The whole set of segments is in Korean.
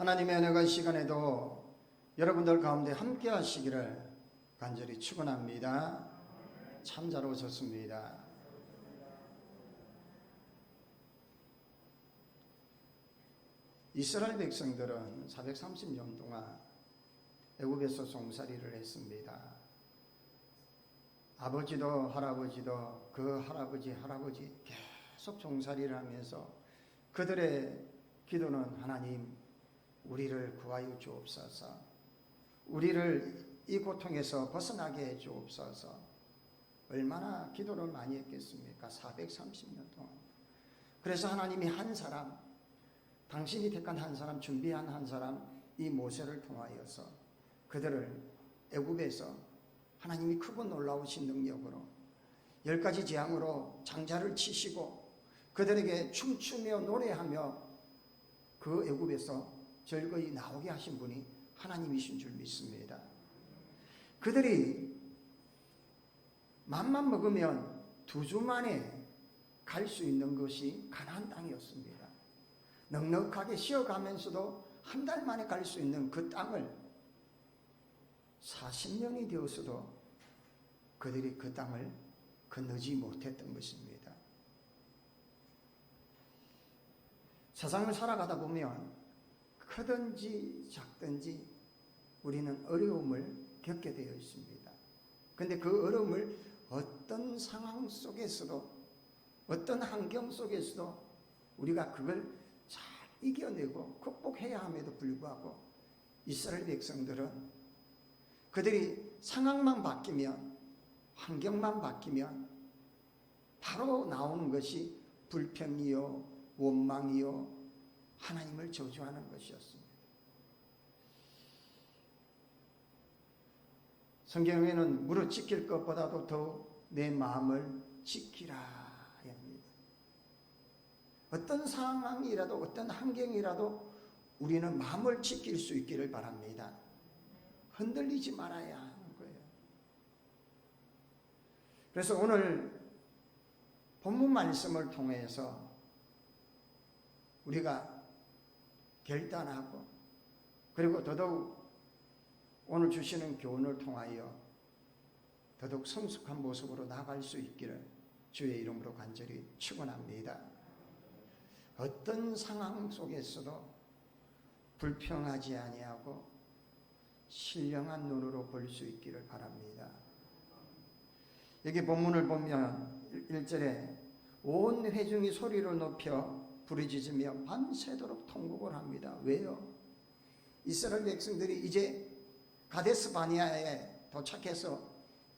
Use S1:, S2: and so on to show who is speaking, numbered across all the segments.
S1: 하나님의 은혜가 이 시간에도 여러분들 가운데 함께 하시기를 간절히 축원합니다. 참 잘 오셨습니다. 이스라엘 백성들은 430년 동안 애굽에서 종살이를 했습니다. 아버지도 할아버지도 그 할아버지 계속 종살이를 하면서 그들의 기도는 하나님 우리를 구하여 주옵소서, 우리를 이 고통에서 벗어나게 해 주옵소서. 얼마나 기도를 많이 했겠습니까? 430년 동안. 그래서 하나님이 한 사람, 당신이 택한 한 사람, 준비한 한 사람, 이 모세를 통하여서 그들을 애굽에서 하나님이 크고 놀라우신 능력으로 10가지 재앙으로 장자를 치시고 그들에게 춤추며 노래하며 그 애굽에서 즐거이 나오게 하신 분이 하나님이신 줄 믿습니다. 그들이 맘만 먹으면 2주 만에 갈 수 있는 것이 가나안 땅이었습니다. 넉넉하게 쉬어가면서도 한 달 만에 갈 수 있는 그 땅을 40년이 되었어도 그들이 그 땅을 건너지 못했던 것입니다. 세상을 살아가다 보면 크든지 작든지 우리는 어려움을 겪게 되어 있습니다. 그런데 그 어려움을 어떤 상황 속에서도, 어떤 환경 속에서도 우리가 그걸 잘 이겨내고 극복해야 함에도 불구하고 이스라엘 백성들은 그들이 상황만 바뀌면, 환경만 바뀌면 바로 나오는 것이 불평이요, 원망이요, 하나님을 저주하는 것이었습니다. 성경에는 무릇 지킬 것보다도 더 내 마음을 지키라 합니다. 어떤 상황이라도 어떤 환경이라도 우리는 마음을 지킬 수 있기를 바랍니다. 흔들리지 말아야 하는 거예요. 그래서 오늘 본문 말씀을 통해서 우리가 결단하고 그리고 더더욱 오늘 주시는 교훈을 통하여 더더욱 성숙한 모습으로 나아갈 수 있기를 주의 이름으로 간절히 축원합니다. 어떤 상황 속에서도 불평하지 아니하고 신령한 눈으로 볼 수 있기를 바랍니다. 여기 본문을 보면 1절에 온 회중이 소리를 높여 부르짖으며 밤새도록 통곡을 합니다. 왜요? 이스라엘 백성들이 이제 가데스 바네아에 도착해서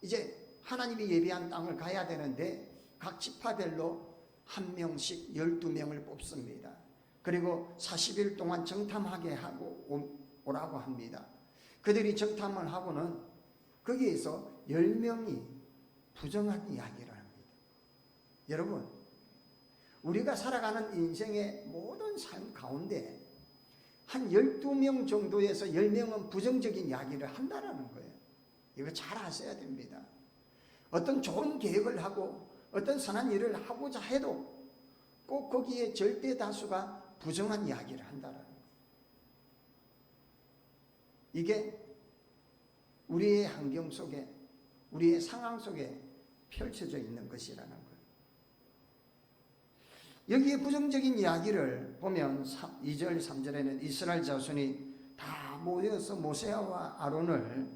S1: 이제 하나님이 예비한 땅을 가야 되는데 각 지파별로 한 명씩 12명을 뽑습니다. 그리고 40일 동안 정탐하게 하고 오라고 합니다. 그들이 정탐을 하고는 거기에서 10명이 부정한 이야기를 합니다. 여러분, 우리가 살아가는 인생의 모든 삶 가운데 한 12명 정도에서 10명은 부정적인 이야기를 한다는 거예요. 이거 잘 아셔야 됩니다. 어떤 좋은 계획을 하고 어떤 선한 일을 하고자 해도 꼭 거기에 절대 다수가 부정한 이야기를 한다는 거예요. 이게 우리의 환경 속에, 우리의 상황 속에 펼쳐져 있는 것이라는 거예요. 여기에 부정적인 이야기를 보면 2절, 3절에는 이스라엘 자손이 다 모여서 모세와 아론을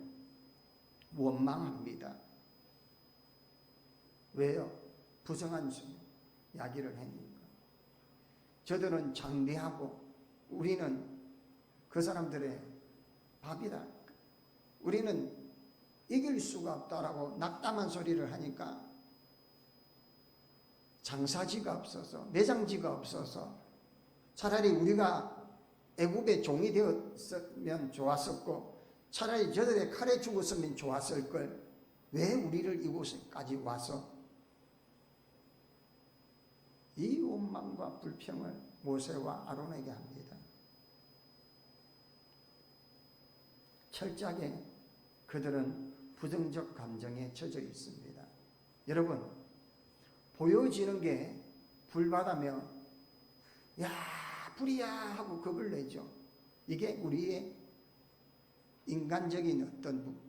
S1: 원망합니다. 왜요? 부정한 이야기를 하니까. 저들은 장대하고 우리는 그 사람들의 밥이다. 우리는 이길 수가 없다라고 낙담한 소리를 하니까 장사지가 없어서, 매장지가 없어서 차라리 우리가 애굽의 종이 되었으면 좋았었고 차라리 저들의 칼에 죽었으면 좋았을 걸 왜 우리를 이곳까지 와서 이 원망과 불평을 모세와 아론에게 합니다. 철저하게 그들은 부정적 감정에 젖어 있습니다. 여러분, 보여지는 게 불바다면 야 불이야 하고 겁을 내죠. 이게 우리의 인간적인 어떤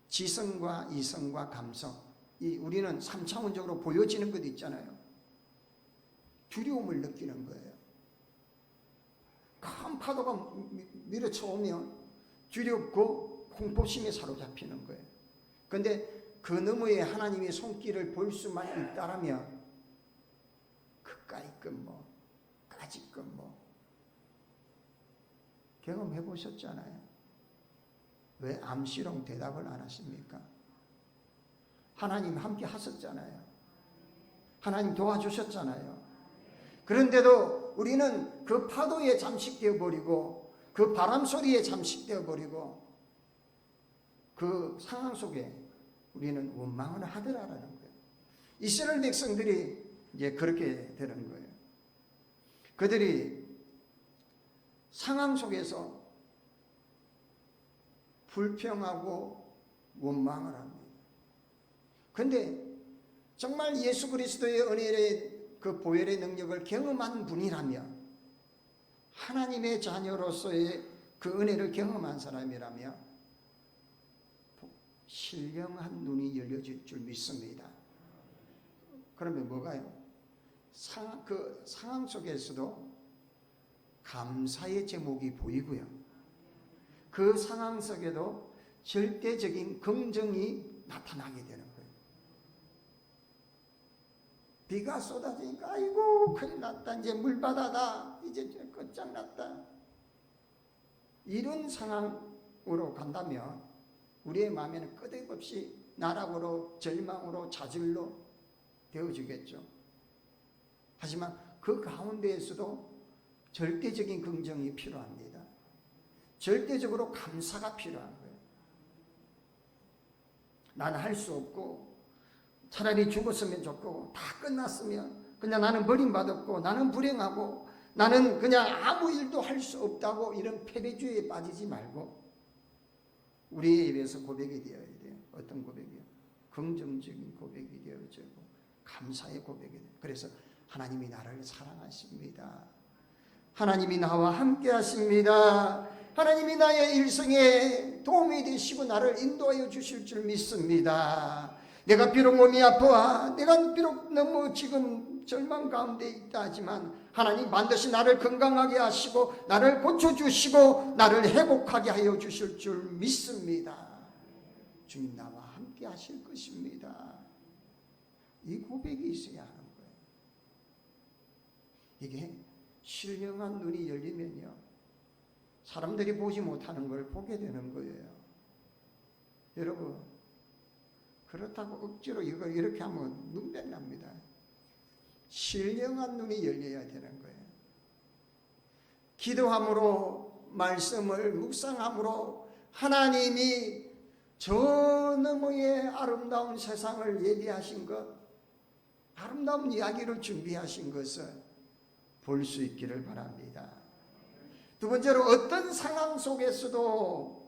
S1: 지성과 이성과 감성, 우리는 3차원적으로 보여지는 것 있잖아요. 두려움을 느끼는 거예요. 큰 파도가 밀어쳐오면 두렵고 공포심에 사로잡히는 거예요. 그런데 그 너머에 하나님의 손길을 볼 수만 있다라면 그까이 건 까짓 건 경험해 보셨잖아요. 왜 암시롱 대답을 안 하십니까? 하나님 함께 하셨잖아요. 하나님 도와주셨잖아요. 그런데도 우리는 그 파도에 잠식되어 버리고 그 바람 소리에 잠식되어 버리고 그 상황 속에 우리는 원망을 하더라라는 거예요. 이스라엘 백성들이 이제 그렇게 되는 거예요. 그들이 상황 속에서 불평하고 원망을 합니다. 그런데 정말 예수 그리스도의 은혜의 그 보혈의 능력을 경험한 분이라면, 하나님의 자녀로서의 그 은혜를 경험한 사람이라면 신령한 눈이 열려질 줄 믿습니다. 그러면 뭐가요? 그 상황 속에서도 감사의 제목이 보이고요. 그 상황 속에도 절대적인 긍정이 나타나게 되는 거예요. 비가 쏟아지니까 아이고 큰일 났다, 이제 물바다다, 이제 끝장났다, 이런 상황으로 간다면 우리의 마음에는 끝없이 나락으로, 절망으로, 좌절로 되어지겠죠. 하지만 그 가운데에서도 절대적인 긍정이 필요합니다. 절대적으로 감사가 필요한 거예요. 나는 할 수 없고, 차라리 죽었으면 좋고, 다 끝났으면, 그냥 나는 버림받았고, 나는 불행하고, 나는 그냥 아무 일도 할 수 없다고, 이런 패배주의에 빠지지 말고 우리의 입에서 고백이 되어야 돼요. 어떤 고백이요? 긍정적인 고백이 되어지고 감사의 고백이 돼요. 그래서 하나님이 나를 사랑하십니다. 하나님이 나와 함께 하십니다. 하나님이 나의 일생에 도움이 되시고 나를 인도하여 주실 줄 믿습니다. 내가 비록 몸이 아파, 내가 비록 너무 지금 절망 가운데 있다 하지만 하나님 반드시 나를 건강하게 하시고 나를 고쳐주시고 나를 회복하게 하여 주실 줄 믿습니다. 주님 나와 함께 하실 것입니다. 이 고백이 있어야 하는 거예요. 이게 신령한 눈이 열리면요, 사람들이 보지 못하는 걸 보게 되는 거예요. 여러분, 그렇다고 억지로 이걸 이렇게 하면 눈배 납니다. 신령한 눈이 열려야 되는 거예요. 기도함으로, 말씀을 묵상함으로 하나님이 저 너머의 아름다운 세상을 예비하신 것, 아름다운 이야기를 준비하신 것을 볼 수 있기를 바랍니다. 두 번째로, 어떤 상황 속에서도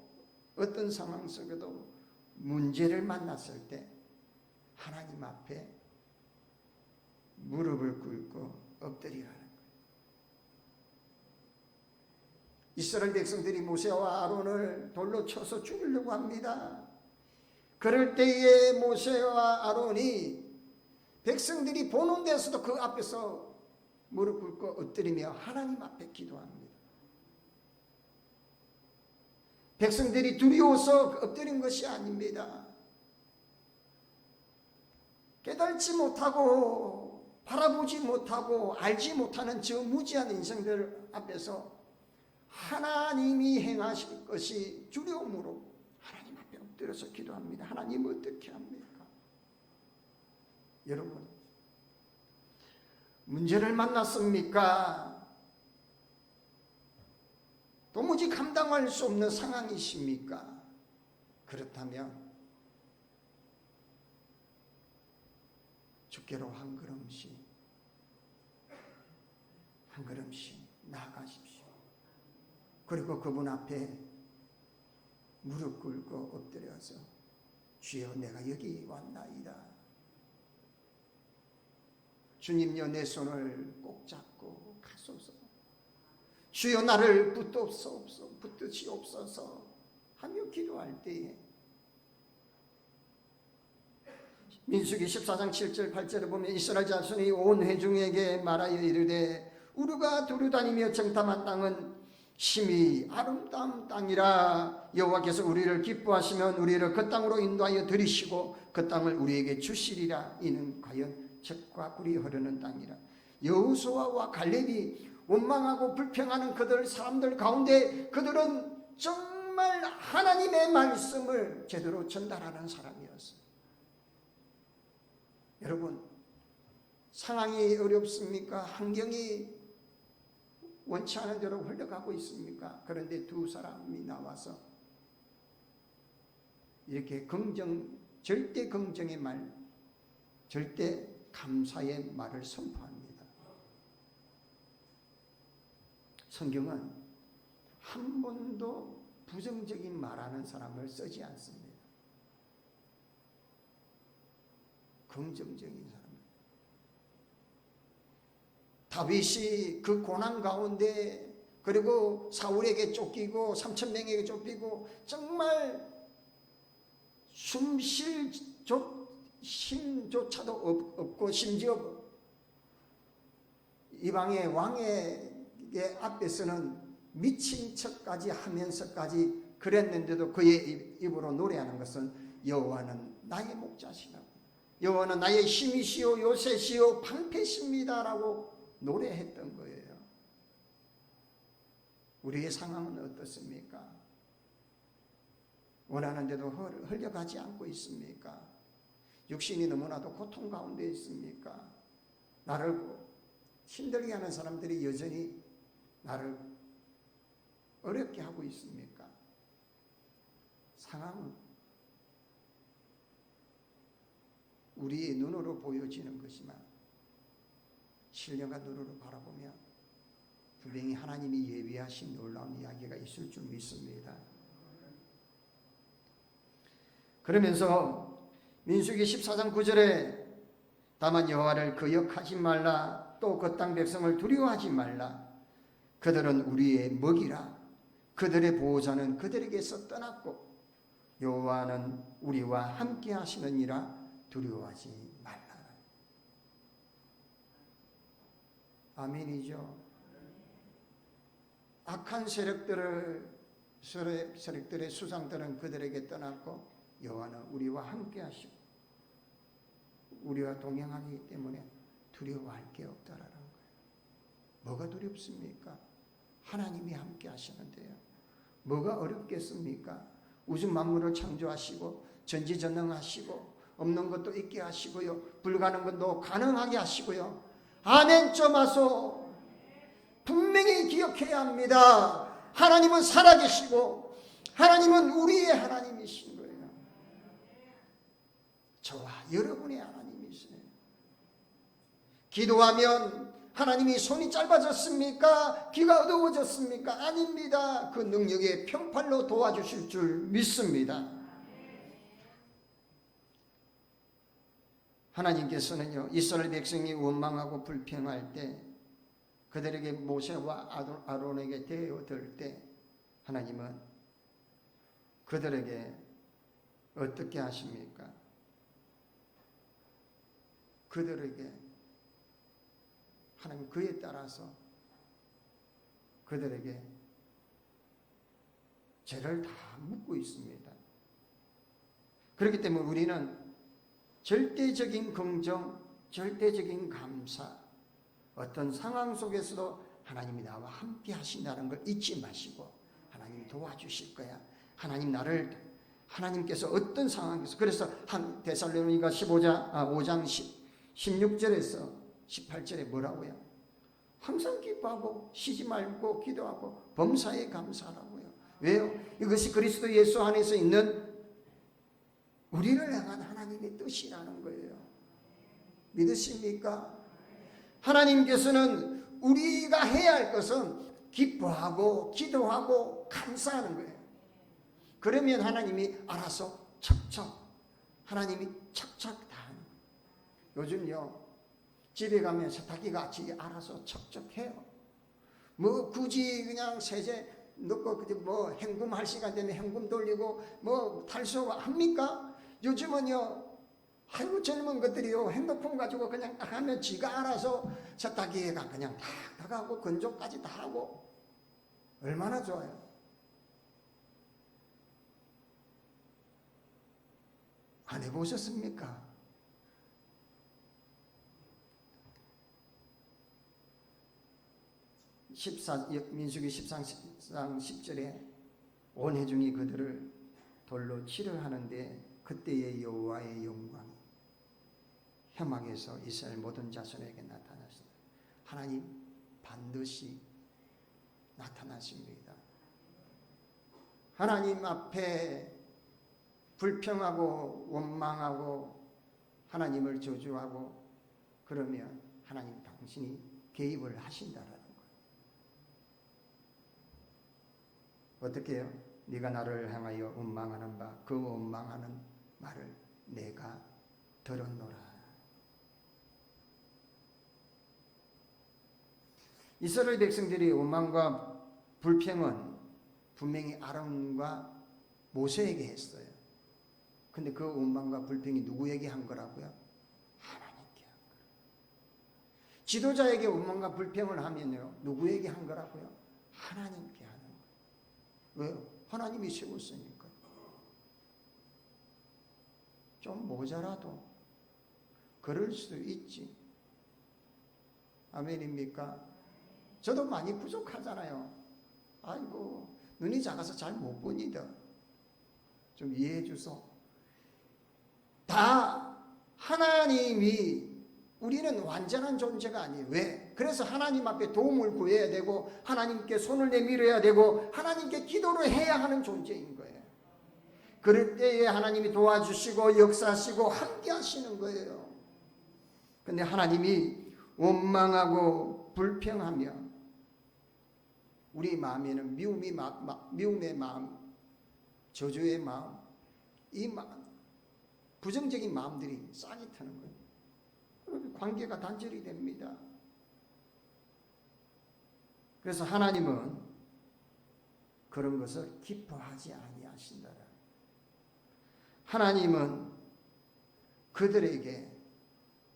S1: 문제를 만났을 때 하나님 앞에 무릎을 꿇고 엎드리라는 거예요. 이스라엘 백성들이 모세와 아론을 돌로 쳐서 죽이려고 합니다. 그럴 때에 모세와 아론이 백성들이 보는 데서도 그 앞에서 무릎 꿇고 엎드리며 하나님 앞에 기도합니다. 백성들이 두려워서 엎드린 것이 아닙니다. 깨달지 못하고 바라보지 못하고 알지 못하는 저 무지한 인생들 앞에서 하나님이 행하실 것이 두려움으로 하나님 앞에 엎드려서 기도합니다. 하나님 어떻게 합니까? 여러분, 문제를 만났습니까? 도무지 감당할 수 없는 상황이십니까? 그렇다면 주께로 한 걸음씩 나아가십시오. 그리고 그분 앞에 무릎 꿇고 엎드려서 주여 내가 여기 왔나이다. 주님여 내 손을 꼭 잡고 가소서. 주여 나를 붙드시옵소서 하며 기도할 때에 민수기 14장 7절 8절에 보면 이스라엘 자손이 온 회중에게 말하여 이르되 우리가 두루다니며 정탐한 땅은 심히 아름다운 땅이라 여호와께서 우리를 기뻐하시면 우리를 그 땅으로 인도하여 들이시고 그 땅을 우리에게 주시리라. 이는 과연 젖과 꿀이 흐르는 땅이라. 여호수아와 갈렙이 원망하고 불평하는 그들 사람들 가운데 그들은 정말 하나님의 말씀을 제대로 전달하는 사람이었어요. 여러분, 상황이 어렵습니까? 환경이 원치 않은 대로 흘러가고 있습니까? 그런데 두 사람이 나와서 이렇게 절대 긍정의 말, 절대 감사의 말을 선포합니다. 성경은 한 번도 부정적인 말하는 사람을 쓰지 않습니다. 긍정적인 사람. 다윗이 그 고난 가운데 그리고 사울에게 쫓기고 3,000명에게 쫓기고 정말 숨쉴 힘조차도 없고 심지어 이방의 왕의 앞에서는 미친 척까지 하면서까지 그랬는데도 그의 입으로 노래하는 것은 여호와는 나의 목자시라고, 여호와는 나의 힘이시오 요새시오 방패십니다라고 노래했던 거예요. 우리의 상황은 어떻습니까? 원하는데도 흘려가지 않고 있습니까? 육신이 너무나도 고통 가운데 있습니까? 나를 힘들게 하는 사람들이 여전히 나를 어렵게 하고 있습니까? 상황은 우리의 눈으로 보여지는 것이지만 신령한 눈으로 바라보면 분명히 하나님이 예비하신 놀라운 이야기가 있을 줄 믿습니다. 그러면서 민수기 14장 9절에 다만 여호와를 거역하지 말라, 또 그 땅 백성을 두려워하지 말라. 그들은 우리의 먹이라. 그들의 보호자는 그들에게서 떠났고 여호와는 우리와 함께 하시느니라. 두려워하지 말라. 아멘이죠. 악한 세력들의 수상들은 그들에게 떠났고 여호와는 우리와 함께 하시고 우리와 동행하기 때문에 두려워할 게 없다라는 거예요. 뭐가 두렵습니까? 하나님이 함께 하시는데요. 뭐가 어렵겠습니까? 우주 만물을 창조하시고 전지전능하시고 없는 것도 있게 하시고요, 불가능한 것도 가능하게 하시고요. 아멘 좀 하소. 분명히 기억해야 합니다. 하나님은 살아계시고 하나님은 우리의 하나님이신 거예요. 저와 여러분의 하나님이시네요. 기도하면 하나님이 손이 짧아졌습니까? 귀가 어두워졌습니까? 아닙니다. 그 능력에 평팔로 도와주실 줄 믿습니다. 하나님께서는요, 이스라엘 백성이 원망하고 불평할 때 그들에게 모세와 아론에게 대어들 때 하나님은 그들에게 어떻게 하십니까? 그들에게 하나님 그에 따라서 그들에게 죄를 다 묻고 있습니다. 그렇기 때문에 우리는 절대적인 긍정, 절대적인 감사, 어떤 상황 속에서도 하나님이 나와 함께 하신다는 걸 잊지 마시고 하나님 도와주실 거야. 하나님께서 어떤 상황에서, 그래서 한 데살로니가 5장 16절에서 18절에 뭐라고요? 항상 기뻐하고 쉬지 말고 기도하고 범사에 감사하라고요. 왜요? 이것이 그리스도 예수 안에서 있는 우리를 향한 하나님의 뜻이라는 거예요. 믿으십니까? 하나님께서는 우리가 해야 할 것은 기뻐하고 기도하고 감사하는 거예요. 그러면 하나님이 알아서 하나님이 척척 다 하는 거예요. 요즘요 집에 가면 세탁기가 알아서 척척해요. 뭐 굳이 그냥 세제 넣고 뭐 현금할 시간 되면 현금 돌리고 뭐 탈수합니까? 요즘은요, 아이고 젊은 것들이요 핸드폰 가지고 그냥 딱 하면 지가 알아서 세탁기에가 그냥 다 하고 건조까지 다 하고 얼마나 좋아요. 안 해보셨습니까? 민수기 14장 10절에 온 회중이 그들을 돌로 치를 하는데 그때의 여호와의 영광이 회막에서 이스라엘 모든 자손에게 나타났습니다. 하나님 반드시 나타나십니다. 하나님 앞에 불평하고 원망하고 하나님을 저주하고 그러면 하나님 당신이 개입을 하신다라는 거예요. 어떻게 해요? 네가 나를 향하여 원망하는 바 그 원망하는 말을 내가 들었노라. 이스라엘 백성들이 원망과 불평은 분명히 아론과 모세에게 했어요. 근데 그 원망과 불평이 누구에게 한 거라고요? 하나님께 한 거예요. 지도자에게 원망과 불평을 하면요, 누구에게 한 거라고요? 하나님께 하는 거예요. 왜요? 하나님이 세웠으니까. 좀 모자라도 그럴 수 있지. 아멘입니까? 저도 많이 부족하잖아요. 아이고 눈이 작아서 잘 못 보니다. 좀 이해해 주소. 다 하나님이, 우리는 완전한 존재가 아니에요. 왜? 그래서 하나님 앞에 도움을 구해야 되고 하나님께 손을 내밀어야 되고 하나님께 기도를 해야 하는 존재인 거예요. 그럴 때에 하나님이 도와주시고 역사하시고 함께 하시는 거예요. 근데 하나님이 원망하고 불평하며 우리 마음에는 미움의 마음, 저주의 마음, 이 마음, 부정적인 마음들이 싹이 트는 거예요. 관계가 단절이 됩니다. 그래서 하나님은 그런 것을 기뻐하지 아니하신다. 하나님은 그들에게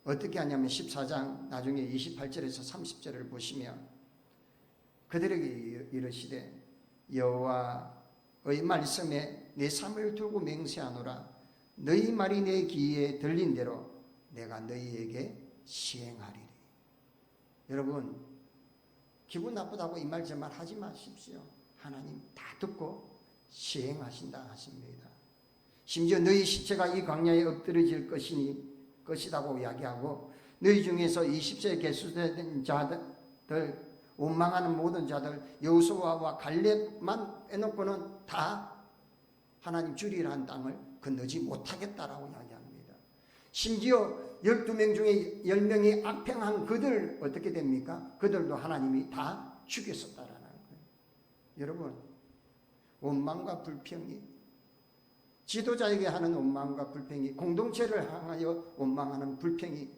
S1: 어떻게 하냐면 14장 나중에 28절에서 30절을 보시면 그들에게 이르시되 여호와의 말씀에 내 삶을 두고 맹세하노라. 너희 말이 내 귀에 들린 대로 내가 너희에게 시행하리니. 여러분 기분 나쁘다고 이 말 저 말 하지 마십시오. 하나님 다 듣고 시행하신다 하십니다. 심지어 너희 시체가 이 광야에 엎드러질 것이라고 이야기하고 너희 중에서 20세에 계수된 자들 원망하는 모든 자들 여호수아와 갈렙만 빼놓고는 다 하나님 주리라는 땅을 건너지 못하겠다라고 이야기합니다. 심지어 12명 중에 10명이 악평한 그들 어떻게 됩니까? 그들도 하나님이 다 죽였었다라는 거예요. 여러분 원망과 불평이 지도자에게 하는 원망과 불평이 공동체를 향하여 원망하는 불평이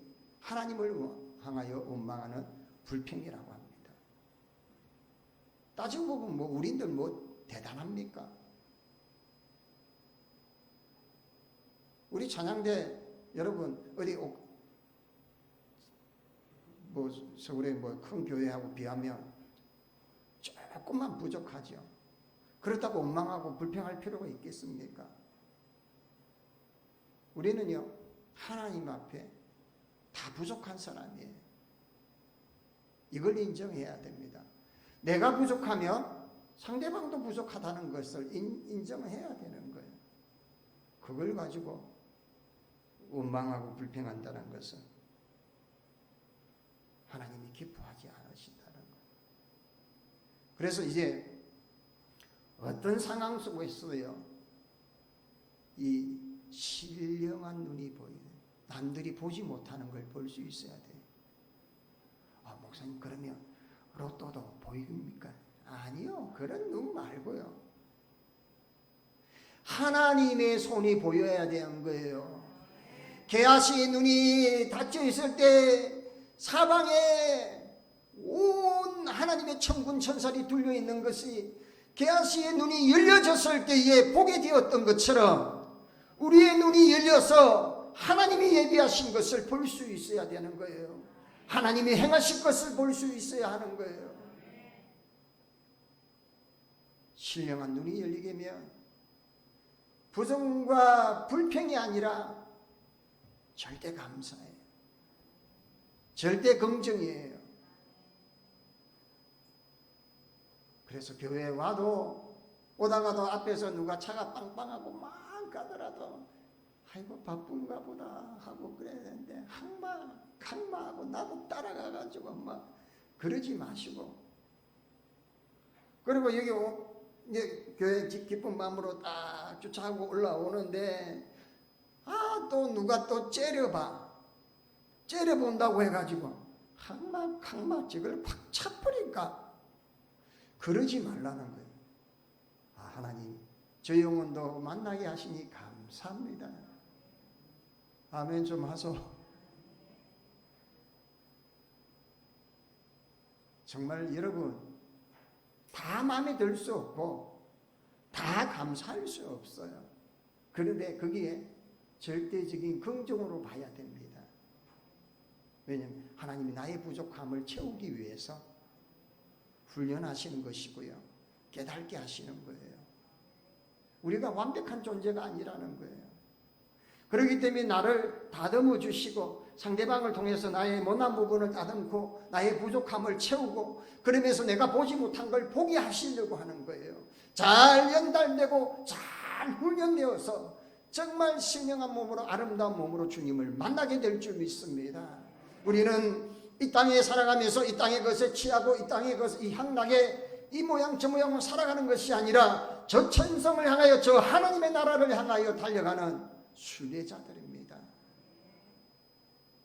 S1: 하나님을 향하여 원망하는 불평이라고 합니다. 따지고 보면 뭐 우리들 뭐 대단합니까? 우리 찬양대 여러분 어디 뭐 서울의 뭐 큰 교회하고 비하면 조금만 부족하죠. 그렇다고 원망하고 불평할 필요가 있겠습니까? 우리는요 하나님 앞에 다 부족한 사람이에요. 이걸 인정해야 됩니다. 내가 부족하면 상대방도 부족하다는 것을 인정해야 되는 거예요. 그걸 가지고 원망하고 불평한다는 것은 하나님이 기뻐하지 않으신다는 거예요. 그래서 이제 어떤 상황 속에서요 이 신령한 눈이 보이는 남들이 보지 못하는 걸 볼 수 있어야 돼요. 아 목사님 그러면 로또도 보입니까? 아니요. 그런 눈 말고요. 하나님의 손이 보여야 되는 거예요. 게하시의 눈이 닫혀 있을 때 사방에 온 하나님의 천군 천사리 둘려 있는 것이 게하시의 눈이 열려졌을 때에 보게 되었던 것처럼 우리의 눈이 열려서 하나님이 예비하신 것을 볼 수 있어야 되는 거예요. 하나님이 행하실 것을 볼 수 있어야 하는 거예요. 신령한 눈이 열리게 되면 부정과 불평이 아니라 절대 감사예요. 절대 긍정이에요. 그래서 교회에 와도 오다가도 앞에서 누가 차가 빵빵하고 막 가더라도 아이고 바쁜가 보다 하고 그래야 되는데 항마하고 나도 따라가가지고 막 그러지 마시고, 그리고 여기 이제 교회 기쁜 마음으로 딱 주차하고 올라오는데 또 누가 또 째려본다고 해가지고 항마 저걸 확 차버릴까, 그러지 말라는 거예요. 하나님 저 영혼도 만나게 하시니 감사합니다. 아멘 좀 하소. 정말 여러분 다 마음에 들 수 없고 다 감사할 수 없어요. 그런데 거기에 절대적인 긍정으로 봐야 됩니다. 왜냐하면 하나님이 나의 부족함을 채우기 위해서 훈련하시는 것이고요, 깨닫게 하시는 거예요. 우리가 완벽한 존재가 아니라는 거예요. 그렇기 때문에 나를 다듬어 주시고 상대방을 통해서 나의 못난 부분을 다듬고 나의 부족함을 채우고 그러면서 내가 보지 못한 걸 보게 하시려고 하는 거예요. 잘 연달되고 잘 훈련되어서 정말 신령한 몸으로 아름다운 몸으로 주님을 만나게 될 줄 믿습니다. 우리는 이 땅에 살아가면서 이 땅의 것에 취하고 이 땅의 것, 이 향락에 이 모양 저 모양으로 살아가는 것이 아니라 저 천성을 향하여 저 하나님의 나라를 향하여 달려가는 순례자들입니다.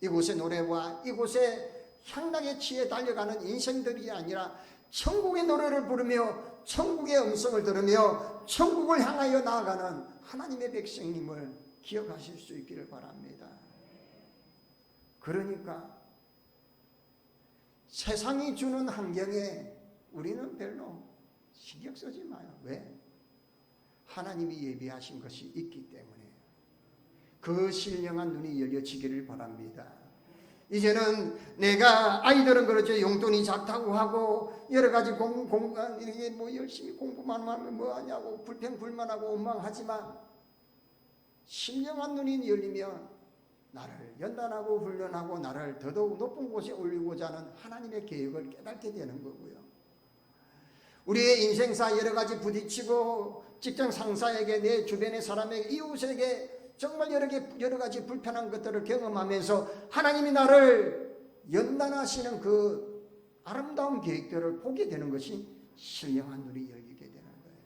S1: 이곳의 노래와 이곳의 향락에 취해 달려가는 인생들이 아니라 천국의 노래를 부르며 천국의 음성을 들으며 천국을 향하여 나아가는 하나님의 백성임을 기억하실 수 있기를 바랍니다. 그러니까 세상이 주는 환경에 우리는 별로 신경 쓰지 마요. 왜? 하나님이 예비하신 것이 있기 때문에 그 신령한 눈이 열려지기를 바랍니다. 이제는 내가 아이들은 그렇죠. 용돈이 작다고 하고 여러 가지 이렇게 뭐 열심히 공부만 하면 뭐 하냐고 불평불만하고 원망하지만 신령한 눈이 열리면 나를 연단하고 훈련하고 나를 더더욱 높은 곳에 올리고자 하는 하나님의 계획을 깨닫게 되는 거고요. 우리의 인생사 여러 가지 부딪히고 직장 상사에게 내 주변의 사람에게 이웃에게 정말 여러 가지 불편한 것들을 경험하면서 하나님이 나를 연단하시는 그 아름다운 계획들을 보게 되는 것이 신령한 눈이 열리게 되는 거예요.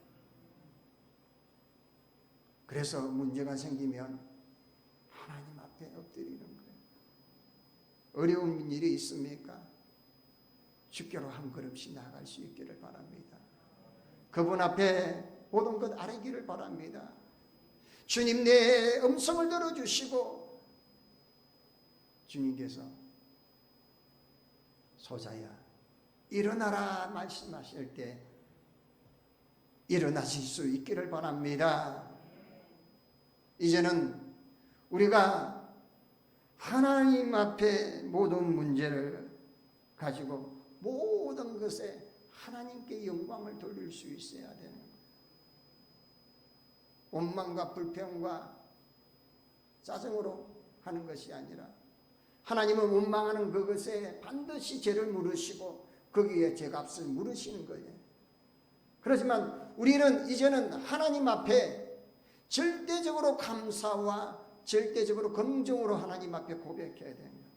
S1: 그래서 문제가 생기면 하나님 앞에 엎드리는 거예요. 어려운 일이 있습니까? 주께로 한 걸음씩 나아갈 수 있기를 바랍니다. 그분 앞에 모든 것 아뢰기를 바랍니다. 주님 내 음성을 들어주시고 주님께서 소자야 일어나라 말씀하실 때 일어나실 수 있기를 바랍니다. 이제는 우리가 하나님 앞에 모든 문제를 가지고 모든 것에 하나님께 영광을 돌릴 수 있어야 되는 거예요. 원망과 불평과 짜증으로 하는 것이 아니라 하나님은 원망하는 그것에 반드시 죄를 물으시고 거기에 죄값을 물으시는 거예요. 그렇지만 우리는 이제는 하나님 앞에 절대적으로 감사와 절대적으로 긍정으로 하나님 앞에 고백해야 됩니다.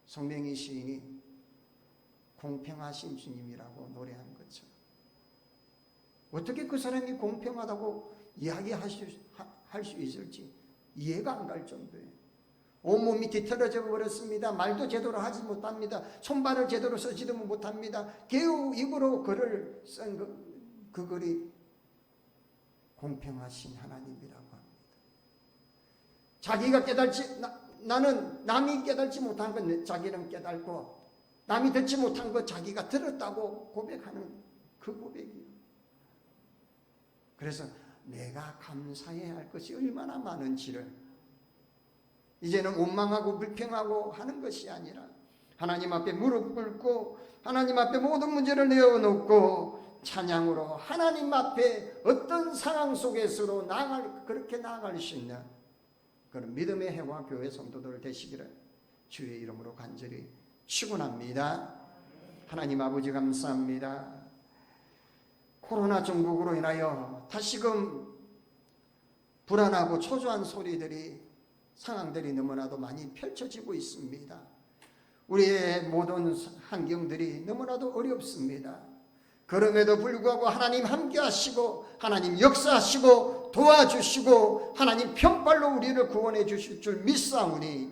S1: 송명희 시인이 공평하신 주님이라고 노래한 것처럼 어떻게 그 사람이 공평하다고 이야기할 수 있을지 이해가 안 갈 정도예요. 온몸이 뒤틀어져 버렸습니다. 말도 제대로 하지 못합니다. 손발을 제대로 쓰지도 못합니다. 겨우 입으로 글을 쓴 그 글이 공평하신 하나님이라고 합니다. 자기가 깨달지 나는 남이 깨달지 못한 건 자기는 깨달고 남이 듣지 못한 것 자기가 들었다고 고백하는 그 고백이에요. 그래서 내가 감사해야 할 것이 얼마나 많은지를 이제는 원망하고 불평하고 하는 것이 아니라 하나님 앞에 무릎 꿇고 하나님 앞에 모든 문제를 내어놓고 찬양으로 하나님 앞에 어떤 상황 속에서도 그렇게 나아갈 수 있는 그런 믿음의 해와 교회 성도들 되시기를 주의 이름으로 간절히 축원합니다. 하나님 아버지 감사합니다. 코로나 종국으로 인하여 다시금 불안하고 초조한 소리들이 상황들이 너무나도 많이 펼쳐지고 있습니다. 우리의 모든 환경들이 너무나도 어렵습니다. 그럼에도 불구하고 하나님 함께 하시고 하나님 역사하시고 도와주시고 하나님 편빨로 우리를 구원해 주실 줄 믿사오니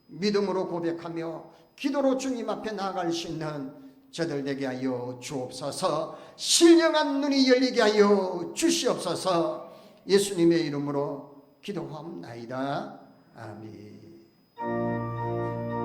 S1: 믿음으로 고백하며 기도로 주님 앞에 나아갈 수 있는 저들 되게 하여 주옵소서. 신령한 눈이 열리게 하여 주시옵소서. 예수님의 이름으로 기도하옵나이다. 아멘.